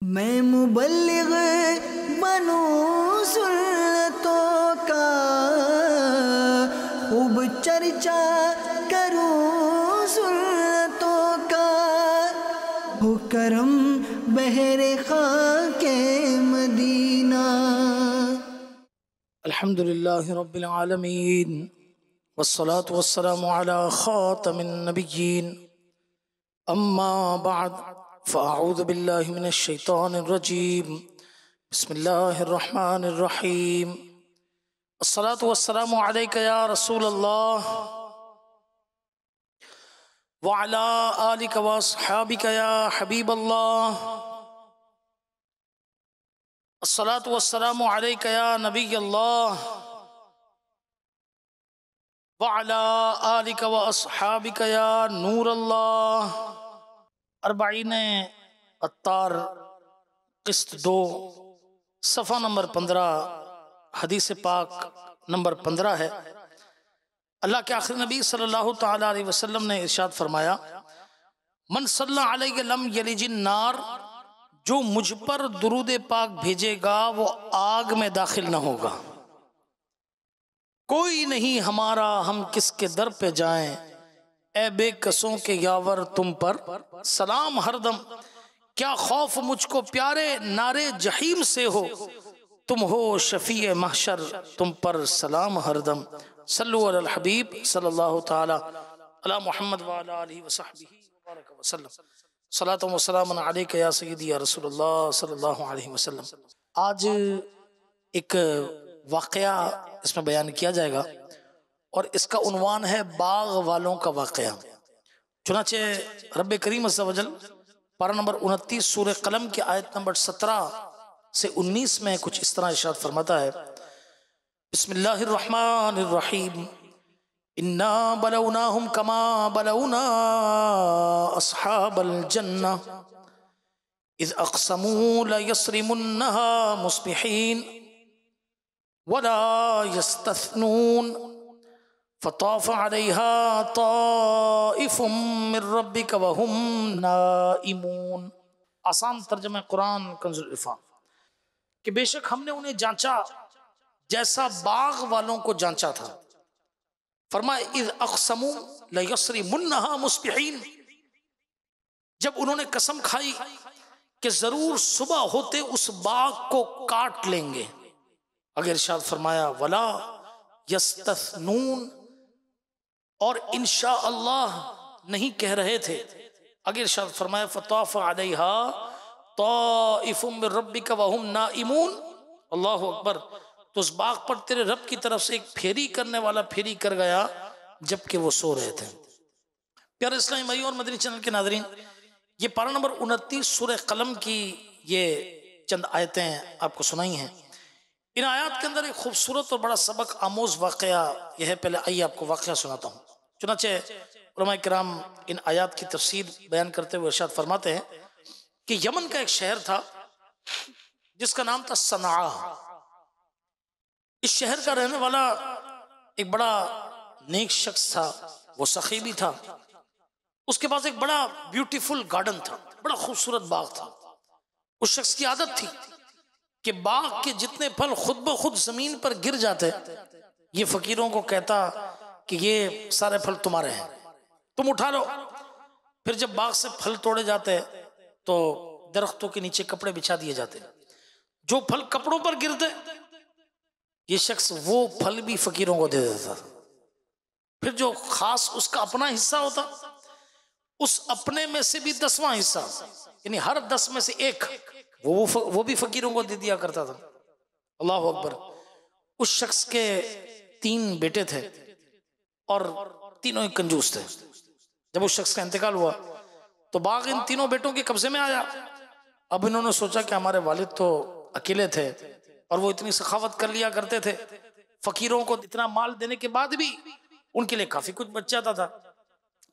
मैं मुबल्लिग बनूं सुन्नतों का, खूब चर्चा करूं सुन्नतों का, हो करम बहरे खाके मदीना। अल्हम्दुलिल्लाहि रब्बिल आलमीन वस्सलातु वस्सलामु अला खातमिन नबिय्यीन अम्मा बाद फ़अऊज़ु बिल्लाहि मिनश शैतानिर रजीम बिस्मिल्लाहिर रहमानिर रहीम अस्सलातु वस्सलामु अलैका या रसूलल्लाह व अला आलिका व अस्हाबिका या हबीबल्लाह अस्सलातु वस्सलामु अलैका या नबियल्लाह व अला आलिका व अस्हाबिका या नूरल्लाह। अरबाईन अत्तार किस्त 2 सफ़ा नंबर 15 हदीस पाक नंबर 15 है। अल्लाह के आखिरी नबी सल्लल्लाहु ताला अलैहि वसल्लम ने इरशाद फरमाया, मन सल्ला अलैहि लम यलिजिन नार, जो मुझ पर दुरूद पाक भेजेगा वो आग में दाखिल न होगा। कोई नहीं हमारा हम किसके दर पे जाएं, ए बेकसों के यावर तुम पर सलाम हरदम। क्या खौफ मुझको प्यारे नारे जहीम से हो, तुम हो शफीए महशर तुम पर सलाम हरदम। सल्लु अलल हबीब सल्लल्लाहु ताला अला मुहम्मद व अला आलिहि व सहबिही व सल्लम। सलातु व सलामुन अलैका या सय्यदी या रसूलल्लाह सल्लल्लाहु अलैहि वसल्लम। आज एक वाक़या इसमें बयान किया जाएगा और इसका उन्वान है बाग वालों का वाक़या। चुनाचे रब्बे करीम अज़्ज़ा वजल पारा नंबर 29 सूरह कलम की आयत नंबर 17 से 19 में कुछ इस तरह इरशाद फरमाता है, बिस्मिल्लाहिर रहमानिर रहीम, इन्ना बलौनाहुम कमा बलौना अस्हाबल जन्नह इज़ अक़समू लयस्रिमुन्नहा मुस्बिहीन वला यस्तस्नून फ़ताफ़ अलैहा ताइफ़ुम मिर रब्बिका वहुम नाइमून। आसान तर्जुमा कुरान कंज़ुल इरफ़ान कि बेशक हमने उन्हें जांचा जैसा बाग वालों को जांचा था। फरमाया इज़ अक़समू लयस्रिमुन्नहा मुस्बिहीन, जब उन्होंने कसम खाई कि जरूर सुबह होते उस बाग को काट लेंगे। अगर इरशाद फरमाया वला यस्तस्नून, और इंशा अल्लाह नहीं कह रहे थे। अगर इरशाद फरमाया फ़ताफ़ अलैहा ताइफ़ुम मिर रब्बिका वहुम नाइमून, अल्लाहु अकबर, तो उस बाग पर तेरे रब की तरफ से एक फेरी करने वाला फेरी कर गया जबकि वो सो रहे थे। प्यारे इस्लामी भाई और मदनी चैनल के नाज़रीन, ये पारा नंबर 29 सूरह कलम की ये चंद आयतें आपको सुनाई हैं। इन आयत के अंदर एक खूबसूरत और बड़ा सबक आमोज वाक़या यह है। पहले आइए आपको वाक़या सुनाता हूँ। चुनाचे उलमाए किराम इन आयत की तफसीर बयान करते हुए इरशाद फरमाते हैं कि यमन का एक शहर था जिसका नाम था सना। इस शहर का रहने वाला एक बड़ा नेक शख्स था, वो सखी भी था। उसके पास एक बड़ा ब्यूटीफुल गार्डन था, बड़ा खूबसूरत बाग था। उस शख्स की आदत थी कि बाग के जितने फल खुद ब खुद जमीन पर गिर जाते, ये फकीरों को कहता कि ये सारे फल तुम्हारे हैं, तुम उठा लो। फिर जब बाग से फल तोड़े जाते तो दरख्तों के नीचे कपड़े बिछा दिए जाते। जो फल कपड़ों पर गिरते ये शख्स वो फल भी फकीरों को दे देता। फिर जो खास उसका अपना हिस्सा होता, उस अपने में से भी 10वां हिस्सा, यानी हर 10 में से 1 वो भी फकीरों को दे दिया करता था। अल्लाह अकबर। उस शख्स के 3 बेटे थे और तीनों ही कंजूस थे। जब उस शख्स का इंतकाल हुआ तो बाग इन तीनों बेटों के कब्जे में आया। अब इन्होंने सोचा कि हमारे वालिद तो अकेले थे और वो इतनी सखावत कर लिया करते थे, फकीरों को इतना माल देने के बाद भी उनके लिए काफी कुछ बच जाता था,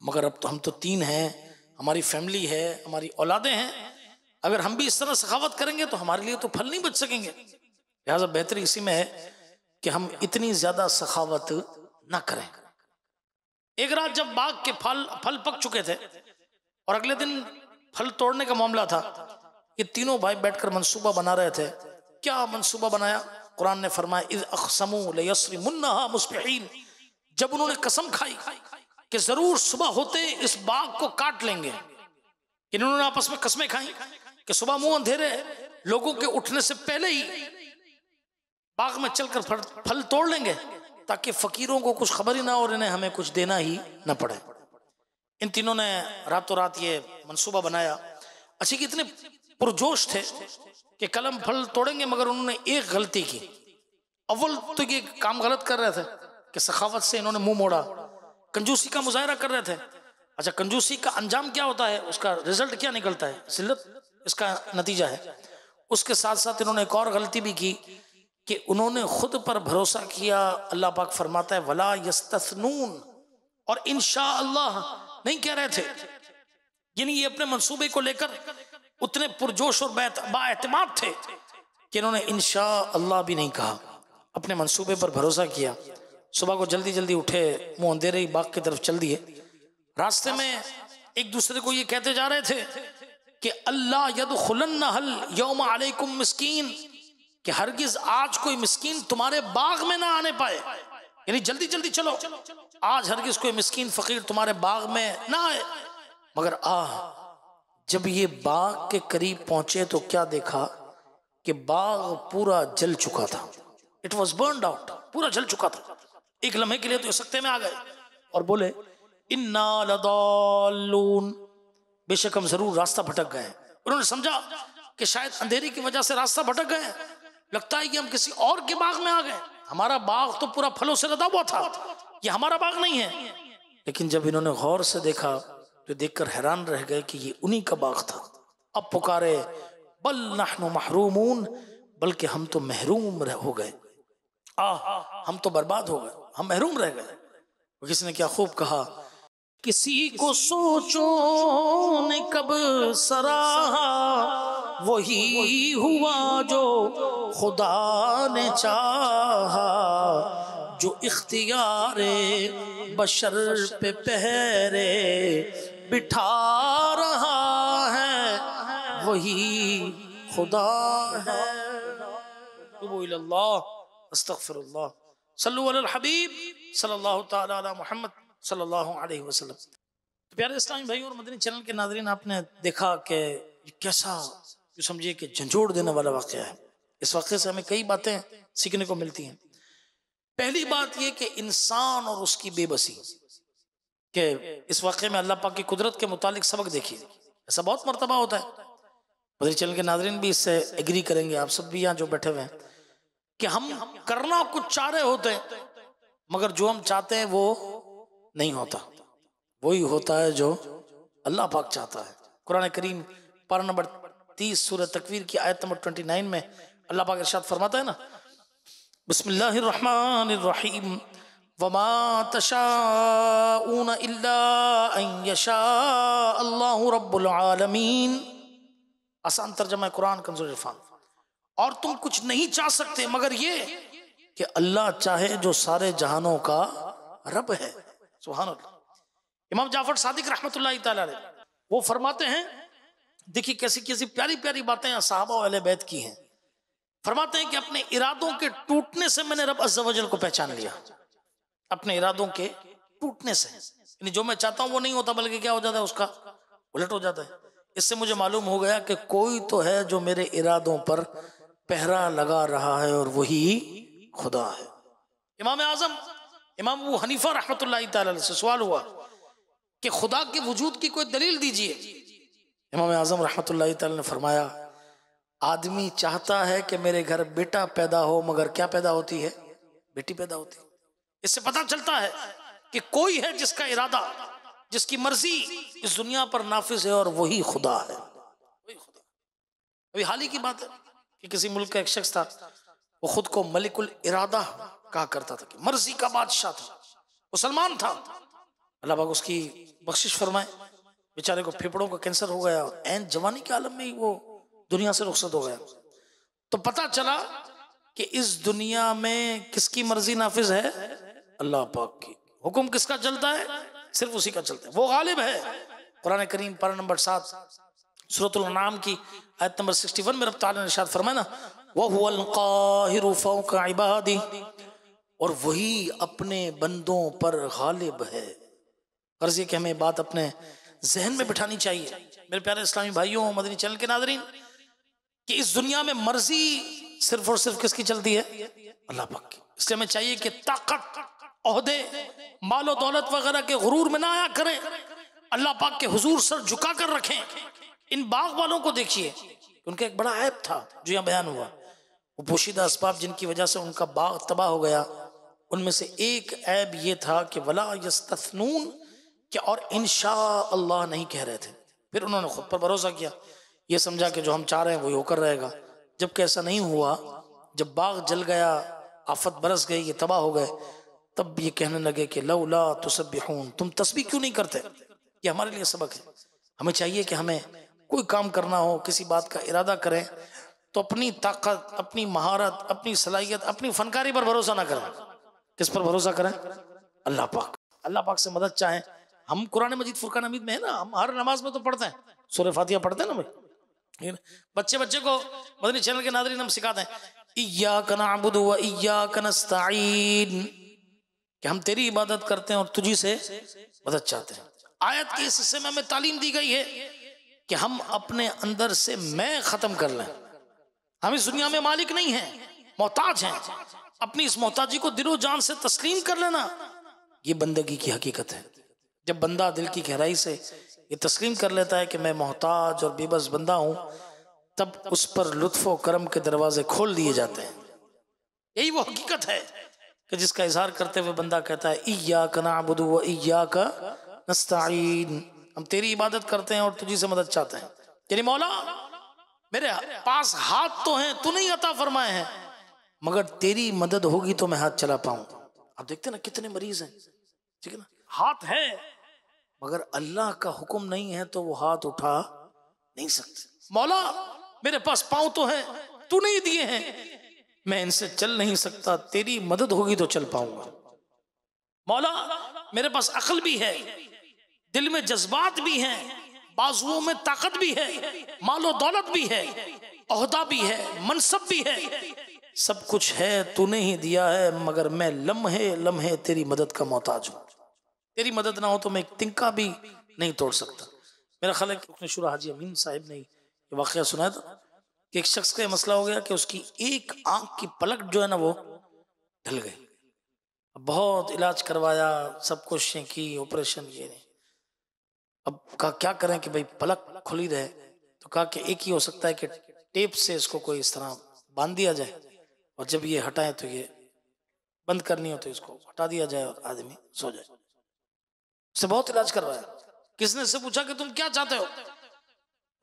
मगर अब तो हम तो 3 हैं, हमारी फैमिली है, हमारी औलादें हैं, अगर हम भी इस तरह सखावत करेंगे तो हमारे लिए तो फल नहीं बच सकेंगे। लिहाजा बेहतर इसी में है कि हम इतनी ज्यादा सखावत ना करें। एक रात जब बाग के फल पक चुके थे और अगले दिन फल तोड़ने का मामला था, ये तीनों भाई बैठकर मंसूबा बना रहे थे। क्या मंसूबा बनाया? कुरान ने फरमाया इज़ अक़समू लयस्रिमुन्नहा मुस्बिहीन, जब उन्होंने कसम खाई कि जरूर सुबह होते इस बाग को काट लेंगे। इन्होंने आपस में कसमें खाई कि सुबह मुंह अंधेरे लोगों के उठने से पहले ही बाग में चलकर फल तोड़ लेंगे, ताकि फकीरों को कुछ खबर ही ना और इन्हें हमें कुछ देना ही ना पड़े। इन तीनों ने रातों रात ये मंसूबा बनाया। अच्छी कि इतने पुरजोश थे कि कलम फल तोड़ेंगे, मगर उन्होंने एक गलती की। अव्वल तो ये काम गलत कर रहे थे कि सखावत से इन्होंने मुंह मोड़ा, कंजूसी का मुजाहरा कर रहे थे। अच्छा, कंजूसी का अंजाम क्या होता है, उसका रिजल्ट क्या निकलता है? जिल्लत इसका नतीजा है। उसके साथ साथ इन्होंने एक और गलती भी की कि उन्होंने खुद पर भरोसा किया। अल्लाह पाक फरमाता है वला यस्तस्नून, और इंशाअल्लाह नहीं कह रहे थे। यानी ये अपने मंसूबे को लेकर उतने पुरजोश और बाएतमाद थे कि इन्होंने इंशाअल्लाह भी नहीं कहा, अपने मंसूबे पर भरोसा किया। सुबह को जल्दी जल्दी उठे, मुंह अंधेरे ही बाग की तरफ चल दिए। रास्ते में एक दूसरे को ये कहते जा रहे थे कि अल्लाह यदखुलन्नहल यौम अलैकुम मिस्कीन, कि हरगिज आज कोई मिस्कीन तुम्हारे बाग में ना आने पाए। यानी जल्दी जल्दी चलो, आज हरगिज कोई मिस्कीन फकीर तुम्हारे बाग में ना आए। मगर जब ये बाग के करीब पहुंचे तो क्या देखा कि बाग पूरा जल चुका था। इट वॉज बर्न्ड आउट, पूरा जल चुका था। एक लम्हे के लिए तो सकते में आ गए और बोले इन्ना लदाल्लून, बेशक हम जरूर रास्ता भटक गए। उन्होंने समझा कि शायद अंधेरी की वजह से रास्ता भटक गए, लगता है कि हम किसी और के बाग में आ गए। हमारा बाग तो पूरा फलों से लदा हुआ था, ये हमारा बाग नहीं है। लेकिन जब इन्होंने गौर से देखा तो देखकर हैरान रह गए कि ये उन्हीं का बाग था। अब पुकारे बल नहनु महरूमून, बल्कि हम तो महरूम हो गए, हम तो बर्बाद हो गए, हम महरूम रह गए। किसी ने क्या खूब कहा, किसी को सोचो ने कब सराहा, वही हुआ जो खुदा ने चाहा, जो इख्तियारे बशर पे पहरे बिठा रहा है, वही खुदा है। अस्तगफिरुल्लाह, सल्लु अलल हबीब सल्लल्लाहु तआला अला मुहम्मद सल्लल्लाहु अलैहि वसल्लम। तो प्यारे इस्लामी भाई और मदनी चैनल के नाज़रीन, आपने देखा कि कैसा समझिए कि झंझोड़ देने वाला वाक़या है। इस वाक़े से हमें कई बातें सीखने को मिलती हैं। पहली बात यह कि इंसान और उसकी बेबसी, कि इस वाक़े में अल्लाह पाक की कुदरत के मुतालिक सबक देखिए। ऐसा बहुत मरतबा होता है, मदनी चैनल के नाज़रीन भी इससे एग्री करेंगे, आप सब भी यहाँ जो बैठे हुए हैं, कि हम करना कुछ चाह रहे होते हैं मगर जो हम चाहते हैं वो नहीं होता, वही होता है जो अल्लाह पाक चाहता है। कुरान करीम पारा नंबर 30 सूरह तकवीर की आयत नंबर 29 में अल्लाह पाक इरशाद फरमाता है ना, बिस्मिल्लाहिर्रहमानिर्रहीम वमा तशाऊन इल्ला अन यशा अल्लाहु रब्बुल आलमीन। आसान तर्जमा कुरान कंज़ुल इरफान। और तुम कुछ नहीं चाह सकते मगर ये कि अल्लाह चाहे जो सारे जहानों का रब है। सुभान अल्लाह। इमाम जाफर सादिक रहमतुल्लाह तआला अलैह वो फरमाते हैं, देखिए कैसी कैसी प्यारी प्यारी बातें सहाबा और अहले बैत की हैं। फरमाते हैं कि अपने इरादों के टूटने से मैंने रब अज़्ज़ा वजल को पहचान लिया। अपने इरादों के टूटने से, यानी जो मैं चाहता हूं वो नहीं होता, बल्कि क्या हो जाता है, उसका उलट हो जाता है। इससे मुझे मालूम हो गया कि कोई तो है जो मेरे इरादों पर पहरा लगा रहा है और वही खुदा है। इमाम आजम इमाम अबू हनीफा रहमतुल्लाह तआला अलैह से सवाल हुआ कि खुदा के वजूद की कोई दलील दीजिए। इमाम आजम रहमतुल्लाह तआला ने फरमाया, आदमी चाहता है कि मेरे घर बेटा पैदा हो, मगर क्या पैदा होती है, बेटी पैदा होती है। इससे पता चलता है कि कोई है जिसका इरादा, जिसकी मर्जी इस दुनिया पर नाफिज है और वही खुदा है, वही खुदा। अभी हाल ही की बात है कि किसी मुल्क का एक शख्स था, वो खुद को मलिकुल इरादा कहा करता था, कि मर्जी का बादशाह था, मुसलमान था। अल्लाह पाक उसकी बख्शिश फरमाए, बेचारे को फेफड़ों का कैंसर हो गया और ऐन जवानी के आलम में ही वो दुनिया से रुखसत हो गया। तो पता चला कि इस दुनिया में किसकी मर्जी नाफिज है, अल्लाह पाक की। हुक्म किसका चलता है, सिर्फ उसी का चलता है, वो गालिब है। कुरान करीम पारा नंबर 7 सूरतुल अनाम की आयत नंबर 61 में रब तआला ने इरशाद फरमाया ना, वहुवल काहिरु फौका इबादी, और वही अपने बंदों पर गालिब है। गर्ज ये कि हमें बात अपने जहन में बिठानी चाहिए मेरे प्यारे इस्लामी भाइयों, मदनी चैनल के नाज़रीन, कि इस दुनिया में मर्जी सिर्फ और सिर्फ किसकी चलती है? अल्लाह पाक की। इसलिए हमें चाहिए कि ताकत, ओहदे, मालो दौलत वगैरह के गुरूर में ना आया करें, अल्लाह पाक के हुजूर सर झुका कर रखें। इन बाग वालों को देखिए, उनका एक बड़ा ऐब था जो यहाँ बयान हुआ, वो पोशीदा असबाब जिनकी वजह से उनका बाग तबाह हो गया, उनमें से एक ऐब ये था कि वला यस्तथनून, कि और इंशा अल्लाह नहीं कह रहे थे। फिर उन्होंने खुद पर भरोसा किया, ये समझा कि जो हम चाह रहे हैं वही होकर रहेगा। जबकि ऐसा नहीं हुआ, जब बाग जल गया, आफत बरस गई, ये तबाह हो गए, तब ये कहने लगे कि लौला तुसब्बिहून, तुम तस्बीह क्यों नहीं करते? ये हमारे लिए सबक है। हमें चाहिए कि हमें कोई काम करना हो, किसी बात का इरादा करें तो अपनी ताकत, अपनी महारत, अपनी सलाहियत, अपनी फनकारी पर भरोसा ना करें। किस पर भरोसा करें? अल्लाह पाक। अल्लाह पाक से मदद चाहें। हम कुरान मजीद फुरकान हमीद में है ना, हम हर नमाज में तो पढ़ते हैं, सूरह फातिहा पढ़ते हैं ना भाई। बच्चे को मदनी चैनल के नाज़रीन हम सिखाते हैं, इय्याका नअबुदु व इय्याका नस्तईन, कि हम तेरी इबादत करते हैं और तुझी से मदद चाहते हैं। आयत के इस हिस्से में हमें तालीम दी गई है कि हम अपने अंदर से मैं खत्म कर लें। हम इस दुनिया में मालिक नहीं हैं, मोहताज हैं। अपनी इस मोहताजी को दिलो जान से तस्लीम कर लेना, ये बंदगी की हकीकत है। जब बंदा दिल की गहराई से ये तस्लीम कर लेता है कि मैं मोहताज और बेबस बंदा हूं, तब उस पर लुत्फ और करम के दरवाजे खोल दिए जाते हैं। यही वो हकीकत है कि जिसका इजहार करते हुए बंदा कहता है इय्याका नअबुदु व इय्याका नस्तईन, हम तेरी इबादत करते हैं और तुझी से मदद चाहते हैं। यानी मौला मेरे पास हाथ तो हैं, तू नहीं अता फरमाए हैं, मगर तेरी मदद होगी तो मैं हाथ चला पाऊं। आप देखते ना कितने मरीज हैं, ठीक है ना, हाथ है मगर अल्लाह का हुक्म नहीं है तो वो हाथ उठा नहीं सकते। मौला मेरे पास पांव तो है, तू नहीं दिए हैं, मैं इनसे चल नहीं सकता, तेरी मदद होगी तो चल पाऊंगा। मौला मेरे पास अक्ल भी है, दिल में जज्बात भी हैं, बाजुओं में ताकत भी है, मालो दौलत भी है, ओहदा भी है, मनसब भी है, सब कुछ है, तूने ही दिया है, मगर मैं लम्हे लम्हे तेरी मदद का मोहताज हूँ। तेरी मदद ना हो तो मैं एक तिनका भी नहीं तोड़ सकता। मेरा ख्याल है कि शुरा हाजी अमीन साहिब ने ये वाक़या सुनाया था कि एक शख्स का मसला हो गया कि उसकी एक आंख की पलक जो है ना वो ढल गई। बहुत इलाज करवाया, सब कोशिशें की, ऑपरेशन किए नहीं। अब कहा क्या करें कि भाई पलक खुली रहे, तो कहा कि एक ही हो सकता है कि टेप से इसको कोई इस तरह बांध दिया जाए, और जब ये हटाए तो ये बंद करनी हो तो इसको हटा दिया जाए और आदमी सो जाए। उसने बहुत इलाज करवाया। किसने से पूछा कि तुम क्या चाहते हो?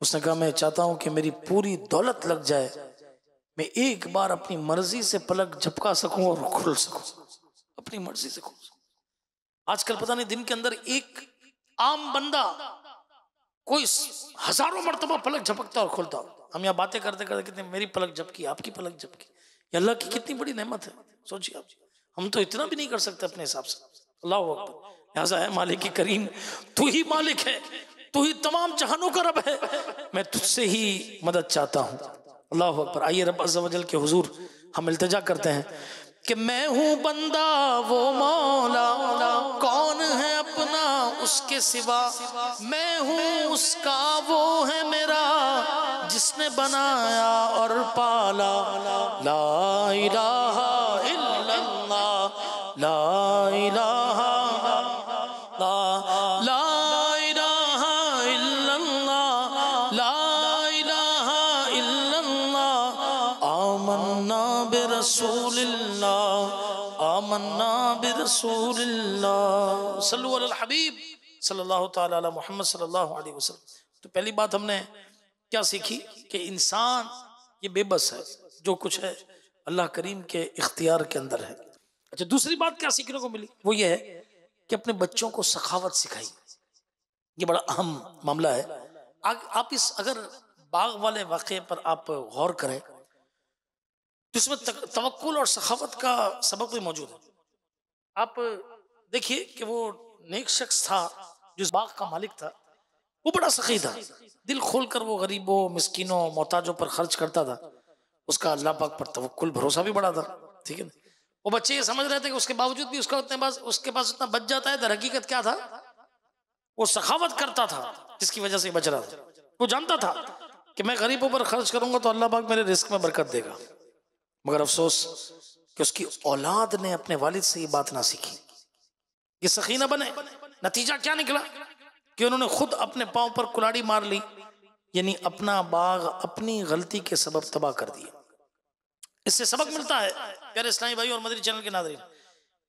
उसने कहा मैं चाहता हूं कि मेरी पूरी दौलत लग जाए, मैं एक बार अपनी मर्जी से पलक झपका सकूं और खुल सकूं, अपनी मर्जी से खुल सकूं। आजकल पता नहीं दिन के अंदर एक आम बंदा कोई हजारों मर्तबा पलक झपकता और खुलता। हम यहाँ बातें करते करते कितने मेरी पलक झपकी, आपकी पलक झपकी, ये अल्लाह की कितनी बड़ी नेमत है। सोचिए आप, हम तो इतना भी नहीं कर सकते अपने हिसाब से। अल्लाह अकबर। ऐसा है मालिक की करीम, तू ही मालिक है, तू ही तमाम जहानों का रब है, मैं तुझसे ही मदद चाहता हूँ। अल्लाह अकबर। आइए रब अज़्ज़ा वजल के हुजूर हम इल्तिजा करते हैं कि मैं हूँ बंदा वो मौला, कौन है अपना उसके सिवा, मैं हूँ उसका वो है मेरा, जिसने बनाया और पाला। ला इलाहा इल्लल्लाह, ला इलाहा आमन्ना बिरसूलिल्लाह सल्लल्लाहु अलैहि हबीब सल्लल्लाहु तआला अला मुहम्मद सल्लल्लाहु अलैहि वसल्लम। तो पहली बात हमने क्या सीखी कि इंसान ये बेबस है, जो कुछ है अल्लाह करीम के इख्तियार के अंदर है। अच्छा, दूसरी बात क्या सीखने को मिली, वो ये है कि अपने बच्चों को सखावत सिखाई। ये बड़ा अहम मामला है। आप इस अगर बाग वाले वाक़े पर आप गौर करें तो इसमें तवक्कुल और सखावत का सबक भी मौजूद है। आप देखिए कि वो नेक शख्स था जो इस बाग का मालिक था, वो बड़ा सखी था, दिल खोल कर वो गरीबों, मिस्किनों, मोहताजों पर खर्च करता था। उसका अल्लाह पाक पर तवक्कुल, भरोसा भी बड़ा था। ठीक है, वो बच्चे ये समझ रहे थे कि उसके बावजूद भी उसके पास उतना बच जाता है। दर हकीकत क्या था, वो सखावत करता था जिसकी वजह से बच रहा था। वो जानता था कि मैं गरीबों पर खर्च करूंगा तो अल्लाह पाक मेरे रिस्क में बरकत देगा। मगर अफसोस कि उसकी औलाद ने अपने वालिद से ये बात ना सीखी, ये सखी ना बने। नतीजा क्या निकला कि उन्होंने खुद अपने पांव पर कुल्हाड़ी मार ली, यानी अपना बाग अपनी गलती के सबब तबाह कर दिया। इससे सबक मिलता है प्यारे इस्लामी भाई और मदनी चैनल के नाज़रीन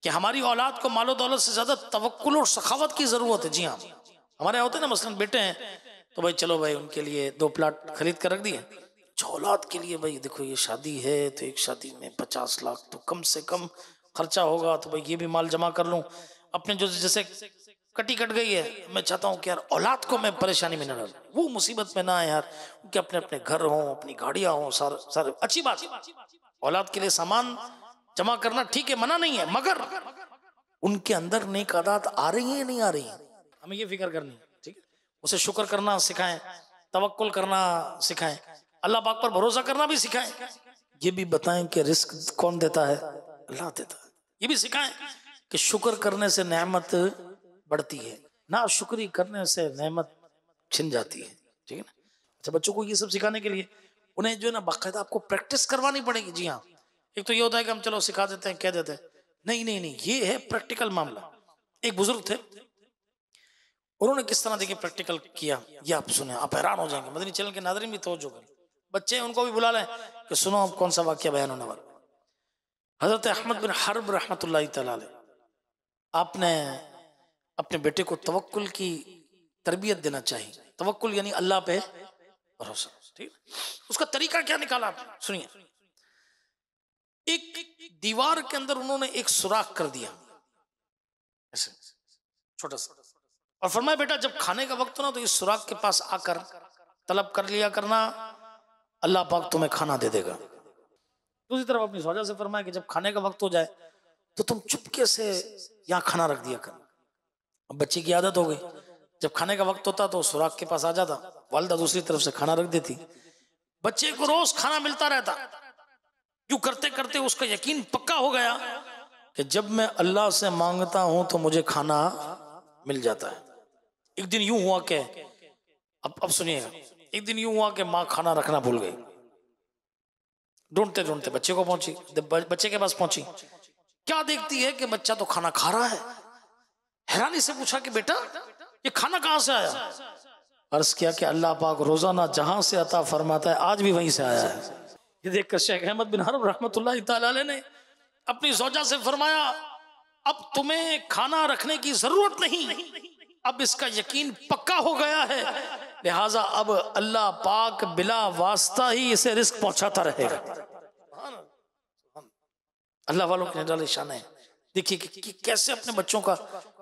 कि हमारी औलाद को मालो दौलत से ज्यादा तवक्कुल और सखावत की जरूरत है। जी हाँ, हमारे होते हैं ना, मसलन बेटे हैं तो भाई चलो भाई उनके लिए 2 प्लाट खरीद कर रख दिए। औलाद के लिए भाई देखो ये शादी है तो एक शादी में 50 लाख तो कम से कम खर्चा होगा, तो भाई ये भी माल जमा कर लूं। अपने जो जैसे कटी कट गई है, मैं चाहता हूँ कि यार औलाद को मैं परेशानी में न डालूं, वो मुसीबत में ना आए यार, उनके अपने अपने घर हों, अपनी गाड़ियां हों, सारे अच्छी बात। औलाद के लिए सामान जमा करना ठीक है, मना नहीं है, मगर उनके अंदर नेक आदत आ रही है नहीं आ रही है, हमें ये फिक्र करनी है। ठीक है, उसे शुक्र करना सिखाएं, तवक्कुल करना सिखाएं, अल्लाह पाक पर भरोसा करना भी सिखाएं। ये भी बताएं कि रिस्क कौन देता है, अल्लाह देता है। ये भी सिखाएं कि शुक्र करने से नेमत बढ़ती है, ना शुक्री करने से नेमत छिन जाती है। ठीक है ना। अच्छा, बच्चों को ये सब सिखाने के लिए उन्हें जो है ना बाकायदा आपको प्रैक्टिस करवानी पड़ेगी। जी हाँ, एक तो ये होता है कि हम चलो सिखा देते हैं, कह देते हैं, नहीं नहीं नहीं, ये है प्रैक्टिकल मामला। एक बुजुर्ग थे, उन्होंने किस तरह देखिए प्रैक्टिकल किया, ये आप सुने, आप हैरान हो जाएंगे। मदनी चैनल के नाज़रीन भी तवज्जो करें, बच्चे उनको भी बुला लें कि सुनो अब कौन सा वाकया बयान होने वाला। हजरत अहमद बिन हर्ब रहमतुल्लाह तआला अलैह, आपने अपने बेटे को तवक्कुल की तरबियत देना चाहिए। तवक्कुल यानी अल्लाह पे भरोसा। ठीक, उसका तरीका क्या निकाला आपने, सुनिए। एक दीवार के अंदर उन्होंने एक सुराख कर दिया ऐसे छोटा सा, और फरमाया बेटा जब खाने का वक्त हो ना तो इस सुराख के पास आकर तलब कर लिया करना, अल्लाह पाक तुम्हें खाना दे देगा। दूसरी तरफ अपनी सौजा से फरमाया कि जब खाने का वक्त हो जाए तो तुम चुपके से यहाँ खाना रख दिया कर। अब बच्चे की आदत हो गई, जब खाने का वक्त होता तो सुराख के पास आ जाता, वालिदा दूसरी तरफ से खाना रख देती, बच्चे को रोज खाना मिलता रहता। यूं करते करते उसका यकीन पक्का हो गया कि जब मैं अल्लाह से मांगता हूं तो मुझे खाना मिल जाता है। एक दिन यूं हुआ कि अब सुनिएगा, एक दिन यूं हुआ कि माँ खाना रखना भूल गई। ढूंढते ढूंढते बच्चे को पहुंची, बच्चे के पास पहुंची, क्या देखती है कि बच्चा तो खाना खा रहा है। हैरानी से पूछा कि बेटा ये खाना कहां से आया। अर्ज किया कि अल्लाह पाक रोजाना जहां से अता फरमाता है आज भी वहीं से आया है। ये देखकर शेख अहमद बिन हर्ब रहमतुल्लाह तआला अलैह ने अपनी ज़ौजा से फरमाया अब तुम्हें खाना रखने की जरूरत नहीं, अब इसका यकीन पक्का हो गया है, लिहाजा अब अल्लाह पाक बिला वास्ता ही इसे रिस्क पहुंचाता रहेगा। अल्लाह वालों के निराले शान है। देखिए कि कैसे अपने बच्चों का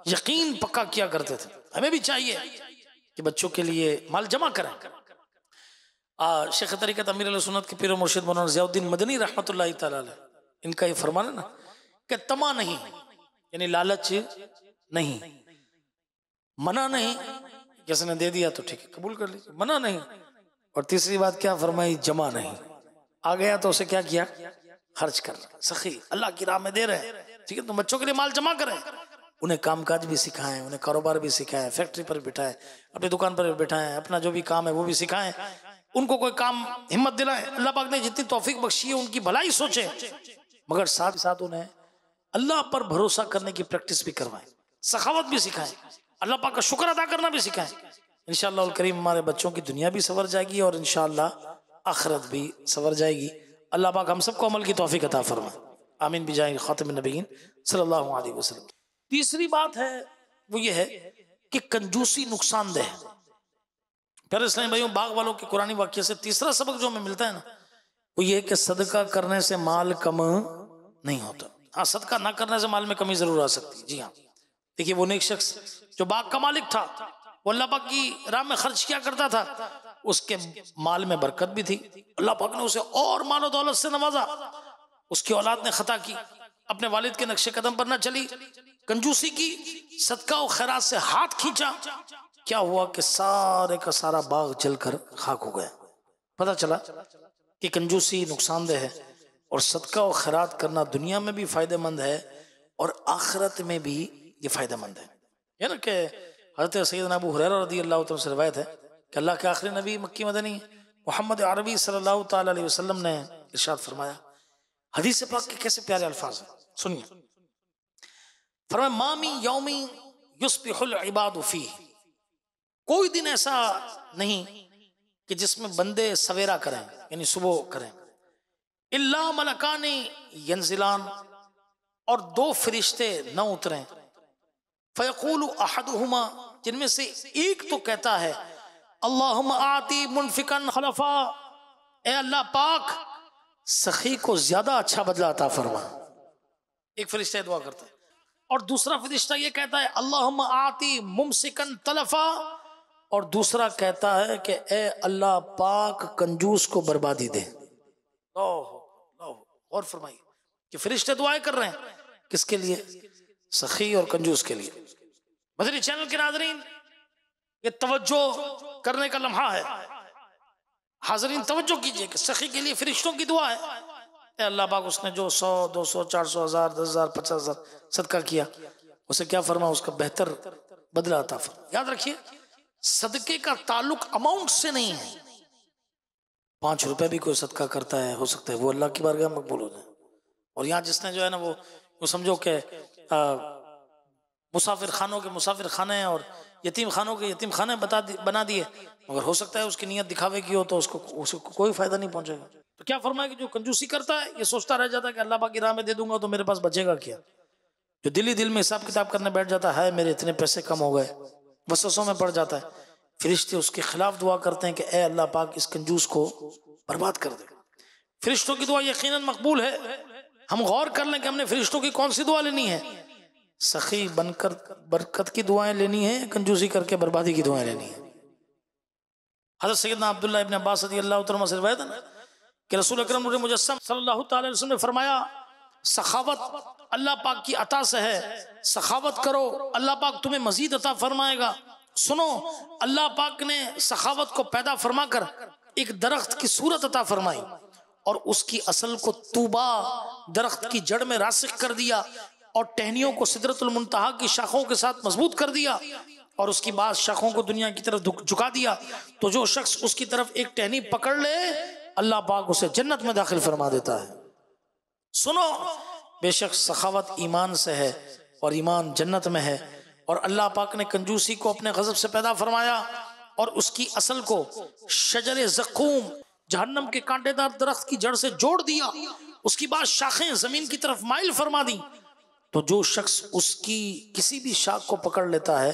यकीन पक्का किया करते थे। हमें भी चाहिए कि बच्चों के लिए माल जमा करें। शेख तरीक़त अमीर अहले सुन्नत के पीर मुर्शिद मौलाना ज़ियाउद्दीन मदनी रहमतुल्लाह तआला अलैह, इनका ये फरमान है ना कि तमा नहीं यानी लालच नहीं, मना नहीं, किसी ने दे दिया तो ठीक है कबूल कर लीजिए, मना नहीं। और तीसरी बात क्या फरमाई, जमा नहीं, आ गया तो उसे क्या किया, खर्च करना। सखी अल्लाह की राह में दे रहे हैं, ठीक है, तो बच्चों के लिए माल जमा करें, उन्हें कामकाज भी सिखाएं, उन्हें कारोबार भी सिखाएं, फैक्ट्री पर बिठाएं, अपनी दुकान पर बिठाएं, अपना जो भी काम है वो भी सिखाएं, उनको कोई काम हिम्मत दिलाएं। अल्लाह पाक ने जितनी तौफीक बख्शी है उनकी भलाई सोचे, मगर साथ साथ उन्हें अल्लाह पर भरोसा करने की प्रैक्टिस भी करवाएं, सखावत भी सिखाएं, अल्लाह पाक का शुक्र अदा करना भी सिखाएं। इंशाअल्लाह अल करीम हमारे बच्चों की दुनिया भी संवर जाएगी और इंशाअल्लाह आखिरत भी संवर जाएगी। अल्लाह पाक हम सबको अमल की तौफीक अता फरमाए, आमीन बिजाहि खातिमुन नबिय्यीन सल्लल्लाहु अलैहि वसल्लम। तीसरी बात है वो ये है कि कंजूसी नुकसानदेह है। प्यारे इस्लामी भाइयों, बाग वालों के कुरानी वाक्य से तीसरा सबक जो हमें मिलता है ना वो ये कि सदका करने से माल कम नहीं होता। हाँ, सदका ना करने से माल में कमी जरूर आ सकती है। जी हाँ, देखिए वो नेक शख्स जो बाग का मालिक था, वो अल्लाह पाक की राह में खर्च किया करता था, उसके माल में बरकत भी थी, अल्लाह पाक ने उसे और मालो दौलत से नवाजा। उसकी औलाद ने खता की, अपने वालिद के नक्शे कदम पर न चली, कंजूसी की, सदका और खैरात से हाथ खींचा, क्या हुआ कि सारे का सारा बाग जलकर खाक हो गया। पता चला कि कंजूसी नुकसानदेह है और सदका और खैरात करना दुनिया में भी फायदेमंद है और आखिरत में भी ये फायदेमंद है ना। कि हज़रत सैयदना अबू हुरैरा रज़ी अल्लाह तआला से रिवायत है कि अल्लाह के आखिरी नबी मक्की मदनी मोहम्मद अरबी सल्लल्लाहु ताला अलैहि वसल्लम ने इरशाद फरमाया, हदीस पाक के कैसे प्यारे अल्फाज हैं, सुनिए। फरमाया मामी यौमी युस्बिहुल इबादु फी, कोई दिन ऐसा नहीं कि जिसमें बंदे सवेरा करें यानी सुबह करें, इल्ला मलकानी यंजिलान, और दो फरिश्ते न उतरें, फयक़ूलु अहदुहुमा, जिनमें से एक तो कहता है अल्लाहुम्मा आती मुनफिकन खलफा, ए अल्लाह पाक सखी को ज्यादा अच्छा बदला अता फरमा। एक फरिश्ता दुआ करता है और दूसरा फरिश्ता ये कहता है अल्लाहुम्मा आती मुमसिकन तलफा, और दूसरा कहता है कि ए अल्लाह पाक कंजूस को बर्बादी दे। और फरमाइए कि फरिश्ते दुआएं कर रहे हैं किसके लिए? सखी और कंजूस के लिए। मदनी चैनल के नाज़रीन, ये तवज्जो करने का लम्हा है। हाज़रीन तवज्जो कीजिए कि सखी के लिए फरिश्तों की दुआ है। ए अल्लाह पाक उसने जो 100, 200, 400, 1000, 10,000, 50,000 सदका किया, उसे क्या फरमा, उसका बेहतर बदला अता फरमा। याद रखिए सदके का ताल्लुक अमाउंट से नहीं है। 5 रुपए भी कोई सदका करता है, हो सकता है वो अल्लाह की बारगाह में मकबूल हो जाए। और यहाँ जिसने जो है ना वो समझो कि मुसाफिर खानों के मुसाफिर खाने और यतीम खानों के यतीम खाने बना दिए, मगर हो सकता है उसकी नीयत दिखावे की हो तो उसको कोई फायदा नहीं पहुंचेगा। तो क्या फरमाया कि जो कंजूसी करता है ये सोचता रह जाता है कि अल्लाह पाक की राह में दे दूंगा तो मेरे पास बचेगा क्या। जो दिल में हिसाब किताब करने बैठ जाता है, मेरे इतने पैसे कम हो गए, वसवसों में पड़ जाता है, फरिश्ते उसके खिलाफ दुआ करते हैं कि ए अल्लाह पाक इस कंजूस को बर्बाद कर दे। फरिश्तों की दुआ यकीनन मकबूल है। हम गौर कर लें कि हमने फरिश्तों की कौन सी दुआ लेनी है, सखी बनकर बरकत की दुआएं लेनी है, कंजूसी करके बर्बादी की दुआएं लेनी है। हज़रत सैयदना अब्दुल्लाह इब्न अब्बास रज़ियल्लाहु तआला से रिवायत है कि रसूल अकरम नूर मुजस्सम सल्लल्लाहु ताला अलैहि वसल्लम ने फरमाया, सखावत अल्लाह पाक की अता से है, सखावत करो अल्लाह पाक तुम्हें मजीद अता फरमाएगा। सुनो, अल्लाह पाक ने सखावत को पैदा फरमाकर एक दरख्त की सूरत अता फरमाई और उसकी असल को तूबा दरख्त की जड़ में रासिख कर दिया और टहनियों को सिदरतुल मुंतहा की शाखों के साथ मजबूत कर दिया और उसकी बाद शाखों को दुनिया की तरफ झुका दिया। तो जो शख्स उसकी तरफ एक टहनी पकड़ ले, अल्लाह पाक उसे जन्नत में दाखिल फरमा देता है। सुनो, बेशक सखावत ईमान से है और ईमान जन्नत में है। और अल्लाह पाक ने कंजूसी को अपने गजब से पैदा फरमाया और उसकी असल को शजर ज़क़ूम जहन्नम के कांटेदार दरख्त की जड़ से जोड़ दिया, उसकी बाद शाखें जमीन की तरफ माइल फरमा दी। तो जो शख्स उसकी किसी भी शाख को पकड़ लेता है,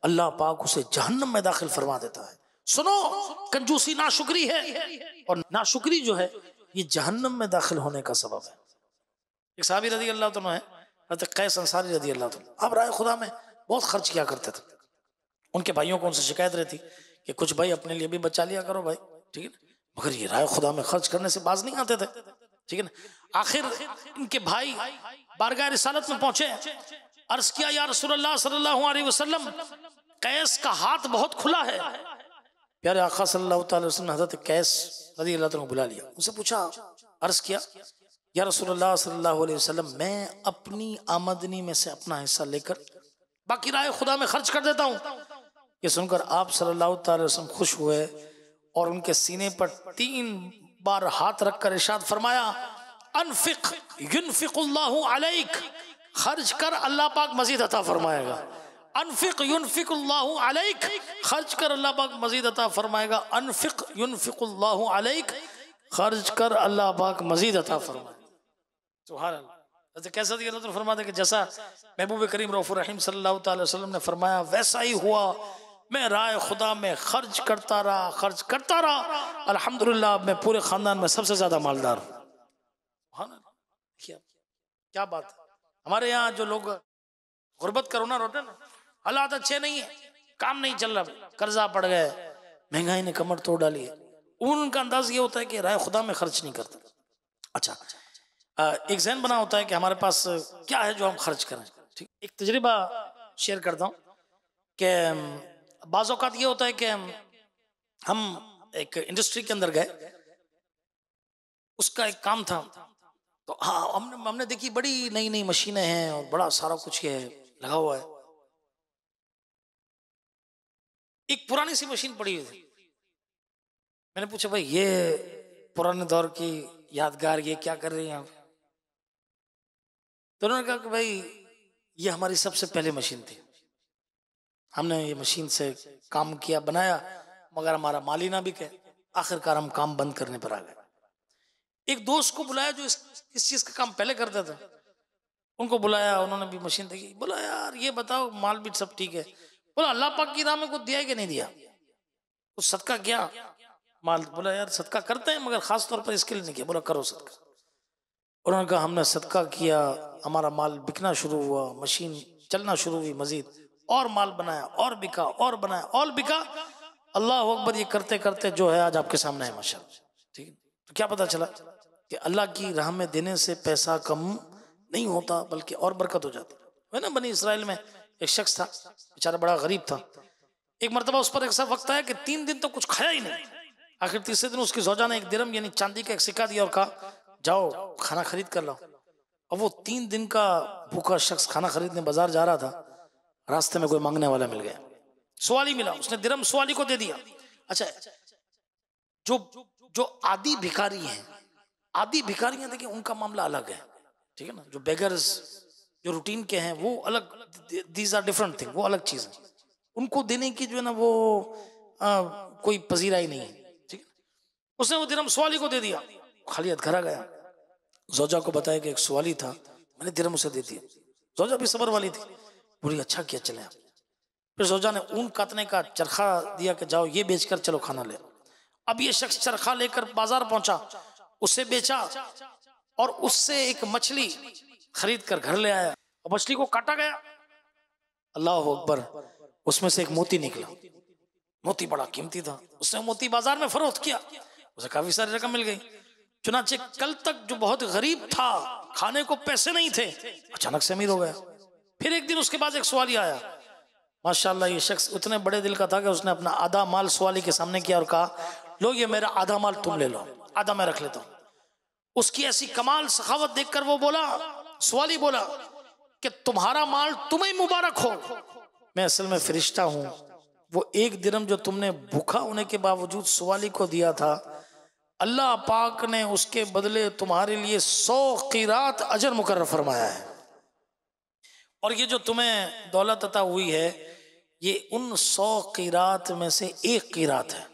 अल्लाह पाक उसे जहन्नम में दाखिल फरमा देता है। सुनो, कंजूसी नाशुक्री है और नाशुक्री जो है ये जहन्नम में दाखिल होने का सबब है। एक साहबी रज़ी अल्लाह तआला है, हज़रत कैस अंसारी रज़ी अल्लाह तआला, आप राय खुदा में बहुत खर्च किया करते थे। उनके भाइयों को उनसे शिकायत रहती कि कुछ भाई अपने लिए भी बचा लिया करो भाई, ठीक है, मगर ये राय खुदा में खर्च करने से बाज नहीं आते थे, ठीक है ना। आखिर इनके भाई बारगाह रिसालत में पहुंचे, अर्ज किया या रसूलल्लाह सल्लल्लाहु अलैहि वसल्लम, कैस का हाथ बहुत खुला है। प्यारे आका सल्लल्लाहु अलैहि वसल्लम ने हज़रत कैस रज़ी अल्लाह तआला को बुला लिया, उनसे पूछा, अर्ज किया या रसूलल्लाह सल्लल्लाहु अलैहि वसल्लम, मैं अपनी आमदनी में से अपना हिस्सा लेकर बाकी राय खुदा में खर्च कर देता हूँ। ये सुनकर आप सल्लल्लाहु अलैहि वसल्लम खुश हुए और उनके सीने पर 3 बार हाथ रखकर इरशाद फरमाया, अनफिक युनफिकुल्लाहु अलैक, खर्च कर अल्लाह पाक मजीद अता फरमाएगा। अनफिक युनफिकुल्लाहु अलैक, खर्च कर अल्लाह पाक मजीद अता फरमाएगा। अनफिक युनफिकुल्लाहु अलैक, खर्च कर अल्लाह पाक मजीद अता फरमाएगा। सुभान अल्लाह। कैसा दिया तो फरमाते कि जैसा महबूब करीम रऊफ़ुर रहीम सल्लल्लाहु अलैहि वसल्लम ने फरमाया वैसा ही हुआ। मैं राय खुदा में खर्च करता रहा, अल्हम्दुलिल्लाह मैं पूरे खानदान में सबसे ज्यादा मालदार हूँ। क्या बात है। हमारे यहाँ जो लोग गुर्बत का रोना रोते ना, हालात अच्छे नहीं है, काम नहीं चल रहा, कर्जा पड़ गए, महंगाई ने कमर तोड़ डाली है, उनका अंदाज ये होता है कि राय खुदा में खर्च नहीं करते। अच्छा, एक जहन बना होता है कि हमारे पास क्या है जो हम खर्च करें। ठीक, एक तजर्बा शेयर करता हूँ कि बाज़ औक़ात ये होता है कि हम एक इंडस्ट्री के अंदर गए, उसका एक काम था, तो हाँ हमने देखी बड़ी नई नई मशीनें हैं और बड़ा सारा कुछ ये लगा हुआ है। एक पुरानी सी मशीन पड़ी हुई थी। मैंने पूछा भाई ये पुराने दौर की यादगार ये क्या कर रही हैं आप? तो उन्होंने कहा कि भाई ये हमारी सबसे पहले मशीन थी, हमने ये मशीन से काम किया बनाया, मगर हमारा माल ही ना बिके, आखिरकार हम काम बंद करने पर आ गए। एक दोस्त को बुलाया जो इस चीज का काम पहले करता था, उनको बुलाया, उन्होंने भी मशीन देखी, बोला यार ये बताओ माल भी सब ठीक है? बोला अल्लाह पाक की राह में कुछ दिया है कि नहीं दिया, कुछ सदका किया माल? बोला यार सदका करते हैं मगर खास तौर पर इसके लिए नहीं किया। बोला करो सदका। उन्होंने कहा हमने सदका किया, हमारा माल बिकना शुरू हुआ, मशीन चलना शुरू हुई, मजीद और माल बनाया और बिका और बनाया और बिका। अल्लाह अकबर, ये करते करते जो है आज आपके सामने है माशाल्लाह। ठीक है, तो क्या पता चला कि अल्लाह की राह में देने से पैसा कम नहीं होता बल्कि और बरकत हो जाती है ना। बनी इसराइल में एक शख्स था, बेचारा बड़ा गरीब था। एक मरतबा उस पर एक ऐसा वक्त आया कि 3 दिन तो कुछ खाया ही नहीं। आखिर तीसरे दिन उसकी ज़ौजा ने एक दिरहम यानी चांदी का एक सिक्का दिया और कहा जाओ खाना खरीद कर लाओ। अब वो 3 दिन का भूखा शख्स खाना खरीदने बाजार जा रहा था, रास्ते में कोई मांगने वाला मिल गया, सवाली मिला, उसने दिरहम सवाली को दे दिया। अच्छा, जो जो आदि भिखारी हैं, आदि भिखारियां देखिए उनका मामला अलग है, ठीक है ना। जो बेगर्स जो रूटीन के हैं वो अलग, दीज आर डिफरेंट थिंग, वो अलग चीज है। उनको देने की जो है ना वो कोई पजीरा ही नहीं है, ठीक है। उसने वो दिरहम सवाली को दे दिया, खाली हाथ घर आ गया। जोजा को बताया कि एक सवाली था, मैंने दिरहम उसे दे दिया। जोजा भी सबर वाली थी, बोली अच्छा किया चले आप। फिर जोजा ने ऊन काटने का चरखा दिया कि जाओ ये बेचकर चलो खाना ले। अब ये शख्स चरखा लेकर बाजार पहुंचा, उसे बेचा और उससे एक मछली खरीद कर घर ले आया और मछली को काटा गया। अल्लाह अकबर, उसमें से एक मोती निकला। मोती बड़ा कीमती था, उसने मोती बाजार में फरोख्त किया, उसे काफी सारी रकम मिल गई। चुनाचे कल तक जो बहुत गरीब था, खाने को पैसे नहीं थे, अचानक से अमीर हो गया। फिर एक दिन उसके बाद एक सवाली आया, माशाल्लाह ये शख्स उतने बड़े दिल का था कि उसने अपना आधा माल सवाली के सामने किया और कहा लो ये मेरा आधा माल तुम ले लो, आधा मैं रख लेता हूं। उसकी ऐसी कमाल सखावत देखकर वो बोला, सवाली बोला कि तुम्हारा माल तुम्हें मुबारक हो, मैं असल में फरिश्ता हूं। वो एक दिरहम जो तुमने भूखा होने के बावजूद सवाली को दिया था, अल्लाह पाक ने उसके बदले तुम्हारे लिए 100 क़ीरात अजर मुकर्रर फरमाया है। और ये जो तुम्हें दौलत अता हुई है, ये उन 100 क़ीरात में से एक क़ीरात है,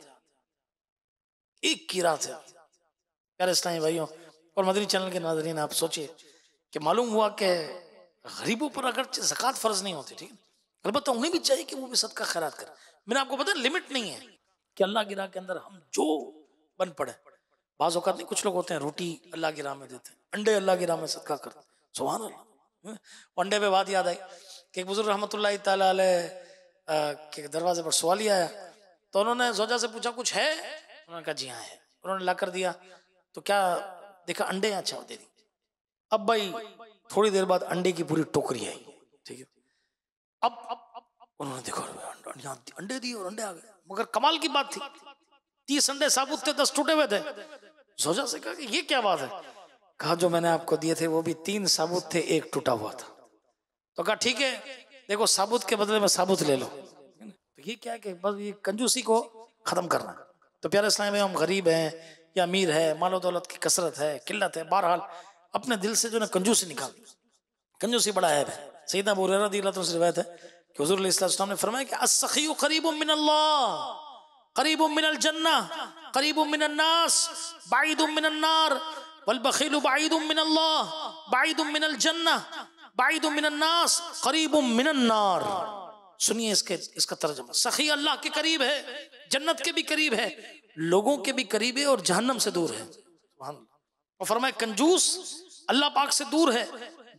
एक क़ीरात है। प्यारे इस्लामी भाइयों और मदनी चैनल के नाज़रीन, आप सोचिए कि मालूम हुआ कि गरीबों पर अगर ज़कात फ़र्ज नहीं होती, ठीक है, अलबत्ता उन्हें भी चाहिए कि वो भी सदका खैरात करें। मैंने आपको पता लिमिट नहीं है कि अल्लाह की राह के अंदर हम जो बन पड़े। बाज़ औक़ात नहीं, कुछ लोग होते हैं रोटी अल्लाह की राह में देते हैं, अंडे अल्लाह की राह में सदका करते हैं, सुभान अल्लाह। अंडे पे बात याद आई कि एक बुजुर्ग रहमतुल्लाह तआला अलैह के दरवाजे पर सवाली आया, तो उन्होंने जोजा से पूछा कुछ है? उन्होंने कहा जी हाँ है। उन्होंने ला कर दिया, तो क्या देखा अंडे, अच्छा दे दी। अब भाई थोड़ी देर बाद अंडे की पूरी टोकरी आई, ठीक है। अब उन्होंने देखा अंडे दिए और अंडे आ गए, मगर कमाल की बात थी 30 अंडे साबुत थे, 10 टूटे हुए थे। जोजा से कहा कि ये क्या बात है? कहा जो मैंने आपको दिए थे वो भी 3 साबुत थे, 1 टूटा हुआ था। तो कहा ठीक है, देखो साबुत के बदले में साबुत ले लो। तो ये क्या है कि बस ये कंजूसी को खत्म करना। तो प्यारे इस्लाम में हम गरीब हैं या अमीर है, मालो दौलत की कसरत है, किल्लत है, बहरहाल अपने दिल से जो ना कंजूसी निकाल, कंजूसी बड़ा ऐब है। सैयदना अबू हुरैरा रज़ियल्लाहु अन्हु से रिवायत है कि हुज़ूर अलैहि सल्लम ने फरमाया कि अस्सखिय्यु क़रीबुम मिनल्लाह, क़रीबुम मिनल जन्नह, क़रीबुम मिनन नास, बाइदुम मिनन नार, वल बखीलु बाइदुम मिनल्लाह, बाइदुम मिनल जन्नह, बाइदुम मिनन नास, क़रीबुम मिनन नार। सुनिए इसका तर्जुमा, सखी अल्लाह के करीब है, जन्नत के भी करीब है, लोगों के भी करीब है और जहन्नम से दूर है। और फरमाए कंजूस अल्लाह पाक से दूर है,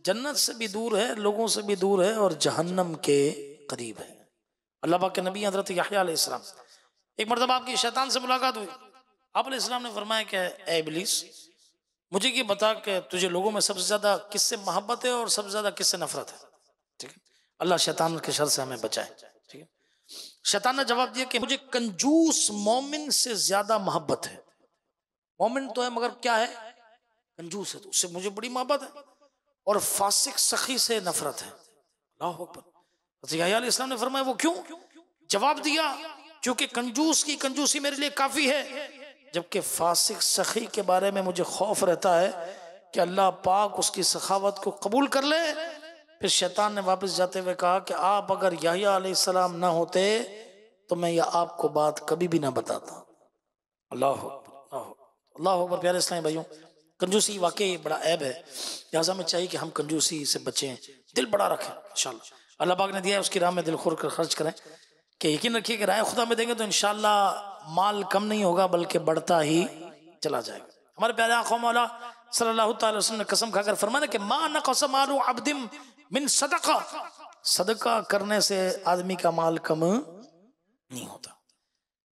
जन्नत से भी दूर है, लोगों से भी दूर है और जहन्नम के करीब है। अल्लाह पाक के नबी हज़रत यहया अलैहिस्सलाम, एक मरतबा आपकी शैतान से मुलाकात हुई। आप अलैहिस्सलाम ने फरमाया कि ए इब्लीस, मुझे ये बता कि तुझे लोगों में सबसे ज्यादा किससे मोहब्बत है और सबसे ज्यादा किससे नफरत है? ठीक है, अल्लाह शैतान के शर से हमें बचाए। ठीक है, शैतान ने जवाब दिया कि मुझे कंजूस मोमिन से ज्यादा मोहब्बत है। मोमिन तो है मगर क्या है, कंजूस है, तो उससे मुझे बड़ी मोहब्बत है। और फासिक सखी से नफरत है। अल्लाह अकबर। याह्या अलैहिस्सलाम ने फरमाया वो क्यों? जवाब दिया क्योंकि कंजूस की कंजूसी मेरे लिए काफी है, जबकि फासिक सखी के बारे में मुझे खौफ रहता है कि अल्लाह पाक उसकी सखावत को कबूल कर ले। फिर शैतान ने वापस जाते हुए कहा कि आप अगर याह्या अलैहिस्सलाम ना होते तो मैं यह आपको बात कभी भी ना बताता। अल्लाह अल्लाह अकबर। प्यारे इस्लामी भाइयों, कंजूसी वाकई बड़ा ऐब है, लिहाजा हमें चाहिए कि हम कंजूसी से बचें, दिल बड़ा रखें। इंशाअल्लाह अल्लाह पाक ने दिया है उसकी राह में दिल खोल कर खर्च करें, कि यकीन रखिए कि राय खुदा में देंगे तो इंशाअल्लाह माल कम नहीं होगा बल्कि बढ़ता ही चला जाएगा। हमारे प्यारे आक़ा मौला सल्लल्लाहु अलैहि वसल्लम ने कसम खाकर फरमाया कि मा नक़स मालु अब्दिन मिन सदका, सदका करने से आदमी का माल कम नहीं होता।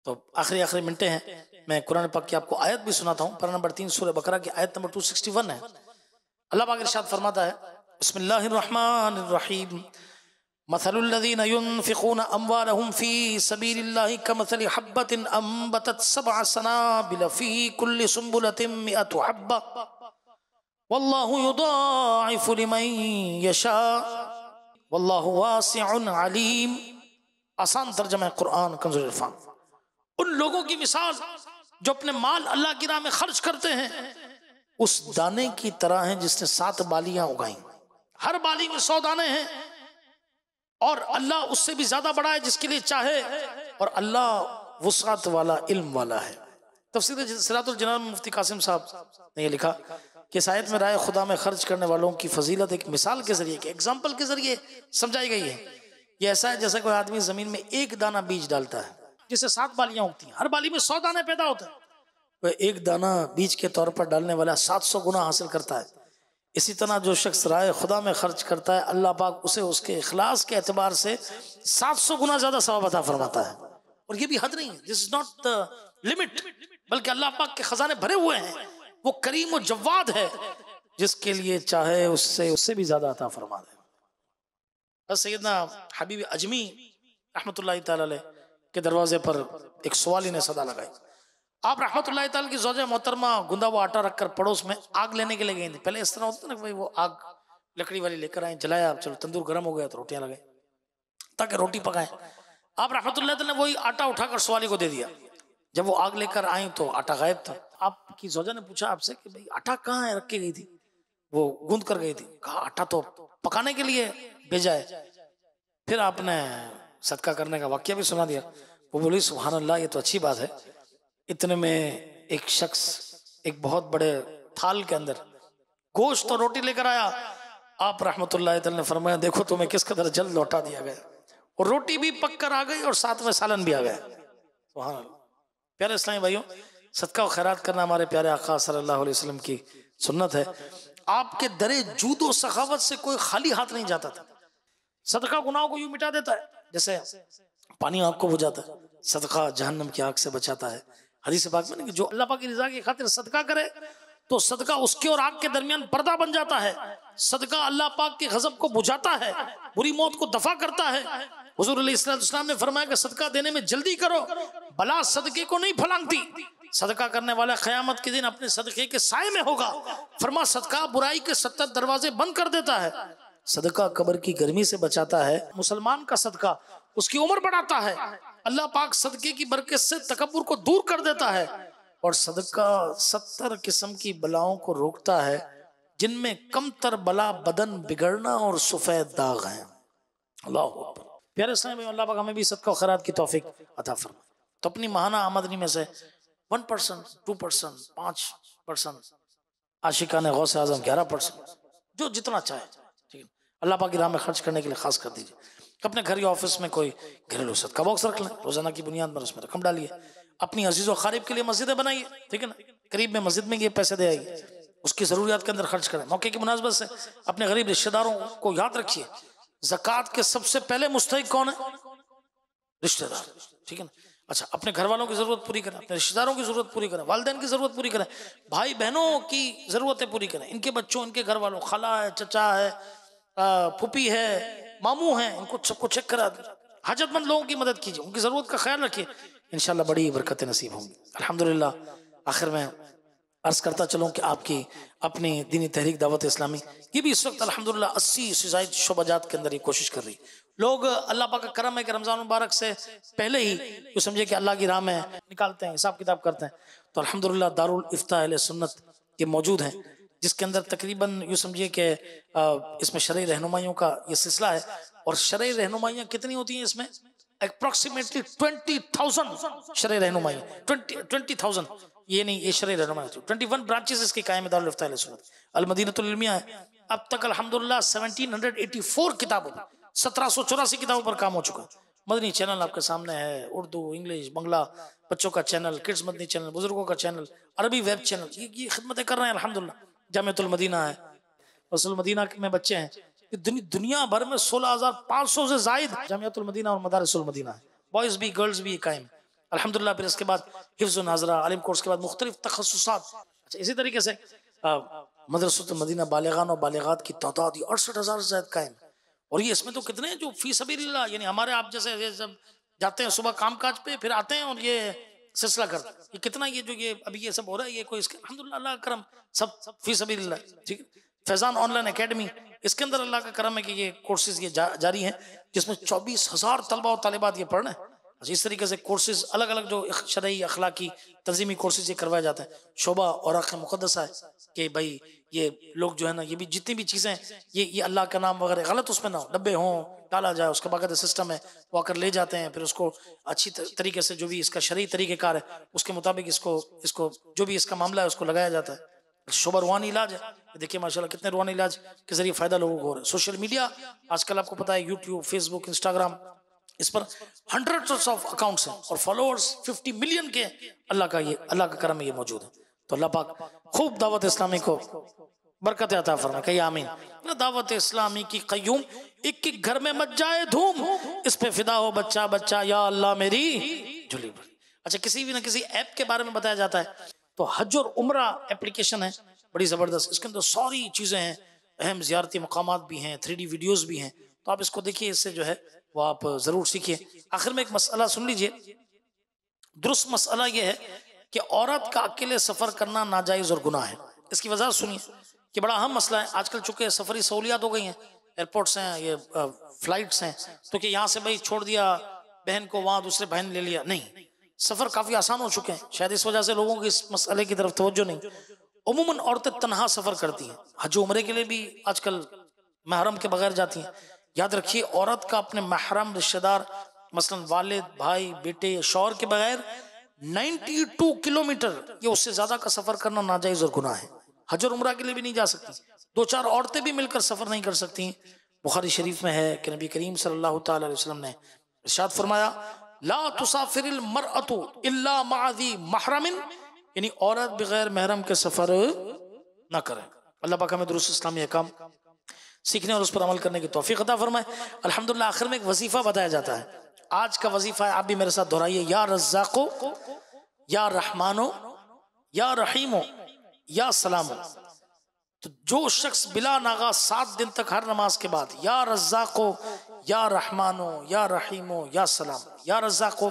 तो आखिरी मिनटें हैं, मैं कुरान पाक की आपको आयत भी सुनाता हूँ। पारा नंबर 3 सूरह बकरा की आयत नंबर 261 है। अल्लाह पाक इरशाद फरमाता है बिस्मिल्लाहिर रहमानिर रहीम मसलुल लज़ीना युनफ़िक़ूना अम्वालहुम फ़ी सबीलिल्लाहि कमसलि हब्बतिन अंबतत सबअ सनाबिल फ़ी कुल्लि सुंबुलतिन मिअतु हब्बा वल्लाहु युदाइफ़ु लिमन यशा वल्लाहु वासिउन अलीम। आसान तर्जुमा है कुरान कंज़ुल इरफ़ान। उन लोगों की मिसाल जो अपने माल अल्लाह की राह में खर्च करते हैं उस दाने की तरह है जिसने 7 बालियां उगाई, हर बाली में 100 दाने हैं, और अल्लाह उससे भी ज्यादा बड़ा है जिसके लिए चाहे, और अल्लाह वुसअत वाला, इल्म वाला है। तफसीर सिरातुल जनान में मुफ्ती कासिम साहब ने यह लिखा कि इस आयत में राय खुदा में खर्च करने वालों की फजीलत एक मिसाल के जरिए, एक एग्जाम्पल के जरिए समझाई गई है। ये ऐसा है जैसे कोई आदमी जमीन में एक दाना बीज डालता है जिससे 7 बालियां उगती हैं, हर बाली में 100 दाने पैदा होते हैं। वह एक दाना बीज के तौर पर डालने वाला 700 गुना हासिल करता है। इसी तरह जो शख्स राय खुदा में खर्च करता है अल्लाह पाक उसे उसके इखलास के एतबार से 700 गुना ज्यादा सवाब अता फरमाता है। और ये भी हद नहीं है, this is not the limit, बल्कि अल्लाह पाक के खजाने भरे हुए हैं। वो करीम और जवाद है, जिसके लिए चाहे उससे भी ज्यादा अता फरमा दे। बस सैयदना हबीब अजमी रहमतुल्लाह तआला अलैह के दरवाजे पर एक सवाली ने सदा लगाई। आप रहमतुल्लाह तआला की ज़ौजा मोहतरमा गुंदा हुआ आटा रखकर पड़ोस में आग लेने के लिए गए थे। पहले इस तरह होता ना कि भाई वो आग लकड़ी वाली लेकर आए, जलाया, चलो तंदूर गर्म हो गया तो रोटियां लगाए ताकि रोटी पकाएं। आप रहमतुल्लाह तआला ने वही आटा उठाकर सवाली को दे दिया। जब वो आग लेकर आई तो आटा गायब था। आपकी ज़ौजा ने पूछा आपसे कि भाई आटा कहाँ है, रख के गई थी? वो गूंद कर गई थी। कहा आटा तो पकाने के लिए भेजा है। फिर आपने सदका करने का वाक्य भी सुना दिया। वो बोली सुभान अल्लाह, ये तो अच्छी बात है। इतने में एक शख्स एक बहुत बड़े थाल के अंदर गोश्त और रोटी लेकर आया। आप रहमतुल्लाह तआला ने फरमाया देखो तुम्हें किस कदर जल्द लौटा दिया गया, और रोटी भी पक कर आ गई और साथ में सालन भी आ गया। सुभान अल्लाह। प्यारे इस्लामी भाइयों, सदका और खैरात करना हमारे प्यारे आका सल्लल्लाहु अलैहि वसल्लम की सुन्नत है। आपके दरे जूदो सखावत से कोई खाली हाथ नहीं जाता था। सदका गुनाहों को यूं मिटा देता है जैसे पानी आग को बुझाता है। सदका जहन्नम की आग से बचाता है। हदीस पाक में कि जो अल्लाह पाक की रज़ा की खातिर सदका करे तो सदका उसके और आग के दरमियान पर्दा बन जाता है। सदका अल्लाह पाक के गजब को बुझाता है, बुरी मौत को दफा करता है। हुजूर अलैहिस्सलाम ने फरमाया कि सदका देने में जल्दी करो, बला सदके को नहीं फलांगती। सदका करने वाला क़यामत के दिन अपने सदके के साए में होगा। फरमा सदका बुराई के 70 दरवाजे बंद कर देता है। सदका कब्र की गर्मी से बचाता है। मुसलमान का सदका उसकी उम्र बढ़ाता है। अल्लाह पाक सदके की बरकत से तकब्बुर को दूर कर देता है। और सदका 70 किस्म की बलाओं को रोकता है, जिनमें कमतर बला बदन बिगड़ना और सफेद दाग हैं। अल्लाह अकबर। प्यारे इस्लामी, अल्लाह पाक हमें भी सदका और खैरात की तौफीक अता फरमाए। तो अपनी माहाना आमदनी में से 1%, 2%, 5%, आशिकाने गौस आजम 11%, जो जितना चाहे, ठीक है, अल्लाह पाक की राह में खर्च करने के लिए खास कर दीजिए। अपने घर या ऑफिस में कोई घरेलू सदका बॉक्स रख लें, रोजाना की बुनियाद पर उसमें रकम डालिए। अपनी अजीज़ और ख़ारिब के लिए मस्जिदें बनाइए, ठीक है ना, करीब में मस्जिद में ये पैसे दे आइए, उसकी ज़रूरियात के अंदर खर्च करें। मौके की मुनासबत से अपने गरीब रिश्तेदारों को याद रखिए, ज़कात के सबसे पहले मुस्तहिक कौन है? रिश्तेदार, ठीक है ना। अच्छा, अपने घर वालों की ज़रूरत पूरी करें, अपने रिश्तेदारों की ज़रूरत पूरी करें, वालिदैन की ज़रूरत पूरी करें, भाई बहनों की ज़रूरतें पूरी करें, इनके बच्चों, इनके घर वालों, खाला है, चचा है, फूफी है, मामू हैं, इनको सबको चेक करा दें। हाजतमंद लोगों की मदद कीजिए, उनकी ज़रूरत का ख्याल रखिए, इंशाल्लाह बड़ी बरकतें नसीब होंगी। अल्हम्दुलिल्लाह। आखिर में अर्ज़ करता चलूँ कि आपकी अपनी दीनी तहरीक दावत इस्लामी ये भी इस वक्त अल्हम्दुलिल्लाह 80 से ज़ायद शोबाजात के अंदर ये कोशिश कर रही। लोग अल्लाह पाक का करम है कि रमज़ान मुबारक से पहले ही जो समझे कि अल्लाह की राह में निकालते हैं, हिसाब किताब करते हैं। तो अल्हम्दुलिल्लाह दारुल इफ्ता अहले सुन्नत ये मौजूद हैं, जिसके अंदर तकरीबन यूँ समझिए कि इसमें शरई रहनुमाइयों का ये सिलसिला है। और शरई रहनुमाइयाँ कितनी होती हैं इसमें? अप्रॉक्सीमेटली 20,000 शरई रहनुमाइयाँ, 20,000 ये नहीं, ये शरई रहनुमाई 21 ब्रांचेस इसके कायम दारुल इफ्ता अहले सुन्नत अल मदीनतुल इल्मिया है। अब तक अल्हम्दुलिल्लाह 1784 किताबों 1784 किताबों पर काम हो चुका है। मदनी चैनल आपके सामने है, उर्दू, इंग्लिश, बंगला, बच्चों का चैनल, किड्स मदनी चैनल, बुजुर्गों का चैनल, अरबी वेब चैनल, ये खिदमतें कर रहे हैं अल्हम्दुलिल्लाह। जामिअतुल मदीना है, रसूल मदीना में बच्चे हैं, दुनिया भर में 16,500 से जायद जामिअतुल मदीना और मदारिसुल मदीना है, बॉयज भी गर्ल्स भी कायम अल्हम्दुलिल्लाह। फिर इसके बाद हिफ्ज़ नाज़रा आलिम कोर्स के बाद मुख्तलिफ तखस्सुसात। अच्छा, इसी तरीके से मदरसतुल मदीना बालिगान और बालिगात की तादाद 68,000 से ज्यादा कायम। और ये इसमें तो कितने जो फी सबीलिल्लाह, यानी हमारे आप जैसे ये सब जाते हैं सुबह काम काज पे, फिर आते हैं और ये सिलसिला करते हैं, ये कितना ये जो ये अभी ये सब हो रहा है, ये कोई इसके अल्हम्दुलिल्लाह अल्लाह का करम, सब फी सबीलिल्लाह। ठीक है, फैजान ऑनलाइन एकेडमी, इसके अंदर अल्लाह का करम है कि ये कोर्सेज ये जारी हैं, जिसमें 24,000 तलबा और तालिबात ये पढ़ रहे हैं। इस तरीके से कोर्सेज अलग अलग जो शरई अखलाकी तंजीमी कोर्सेज ये करवाए जाते हैं। शोभा और आख़ मुक़द्दसा है कि भाई ये लोग जो है ना, ये भी जितनी भी चीज़ें ये अल्लाह का नाम वगैरह गलत उसमें ना हो, डब्बे हों, डाला जाए, उसका बाकायदा सिस्टम है, वो आकर ले जाते हैं, फिर उसको अच्छी तरीके से जो भी इसका शरई तरीक़ेकार है उसके मुताबिक इसको जो भी इसका मामला है उसको लगाया जाता है। शोभा रूहानी इलाज है, देखिए माशाल्लाह कितने रूहानी इलाज के जरिए फ़ायदा लोगों को हो रहा है। सोशल मीडिया आजकल आपको पता है, यूट्यूब, फेसबुक, इंस्टाग्राम, इस पर हंड्रेड्स ऑफ अकाउंट्स हैं और फॉलोअर्स 50 मिलियन के। अल्लाह का करम में ये मौजूद है। तो अल्लाह पाक खूब दावत इस्लामी को बरकत अता फरमाए, कहिए आमीन। दावत इस्लामी की क़य्यूम, एक एक घर में मच जाए धूम, इस पे फिदा हो बच्चा बच्चा, या अल्लाह मेरी झुली भरी। अच्छा, किसी भी ना किसी ऐप के बारे में बताया जाता है, तो हज और उम्रा एप्लीकेशन है बड़ी ज़बरदस्त, इसके अंदर सारी चीज़ें हैं, अहम ज़ियारती मकामात भी हैं, 3D वीडियोज़ भी हैं। तो आप इसको देखिए, इससे जो है वो आप ज़रूर सीखिए। आखिर में एक मसला सुन लीजिए, दुरुस्त मसला ये है कि औरत का अकेले सफ़र करना नाजायज़ और गुनाह है। इसकी वजह सुनिए कि बड़ा अहम मसला है। आजकल चूँकि सफरी सहूलियात हो गई हैं, एयरपोर्ट्स हैं, ये फ्लाइट्स हैं, तो कि यहाँ से भाई छोड़ दिया बहन को, वहाँ दूसरे बहन ले लिया, नहीं, सफ़र काफ़ी आसान हो चुके हैं। शायद इस वजह से लोगों की इस मसले की तरफ तवज्जो नहीं। उमूमन औरतें तनहा सफ़र करती हैं, हज उम्रे के लिए भी आजकल महरम के बगैर जाती हैं। याद रखिए, औरत का अपने महरम रिश्तेदार मसलन वालिद, भाई, बेटे, शौहर के बगैर 92 किलोमीटर या उससे ज़्यादा का सफ़र करना नाजायज़ और गुनाह है। हज और उम्रा के लिए भी नहीं जा सकती, 2-4 औरतें भी मिलकर सफ़र नहीं कर सकती। बुखारी शरीफ में है कि नबी करीम सल्लल्लाहु तआला अलैहि वसल्लम ने इरशाद फरमाया, ला तुसाफिरिल मरअतु इल्ला मअज़ी महरमिन, यानी औरत बगैर महरम के सफ़र ना करें। अल्लाह पाक हमें दुरुस्त इस्लामी अहकाम सीखने और उस पर अमल करने की तौफीक अता फरमाए। अल्हम्दुलिल्लाह। आखिर में एक वजीफा बताया जाता है, आज का वजीफा है, आप भी मेरे साथ दोहराइए, या रज़्ज़ाक़ो, या रहमानो, या रहीमो, या सलामो। तो जो शख्स बिला नागा 7 दिन तक हर नमाज के बाद या रज़्ज़ाक़ो, या रहमानो, या रहीमो, या सलामो, या रज़्ज़ाक़ो,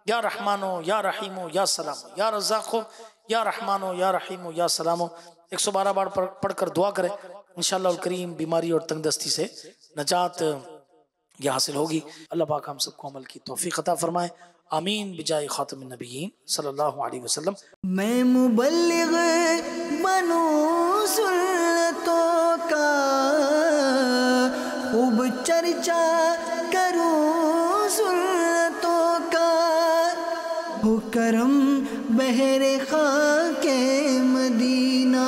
या रहमानो, या रहीमो, या सलामो, या रज़्ज़ाक़ो, या रहमानो, या रहीमो, या सलामो 112 बार पढ़कर दुआ करें। इंशाअल्लाह करीम बीमारी और तंगदस्ती से नजात यह हासिल होगी। अल्लाह पाक हम सबको अमल की तौफीक अता फरमाए, आमीन बिजाय खातमिन नबिय्यीन सल्लल्लाहु अलैहि वसल्लम। मैं मुबल्लिग बनूं सुन्नतों का, खूब चर्चा करूं सुन्नतों का, हो करम बहरे खाके मदीना।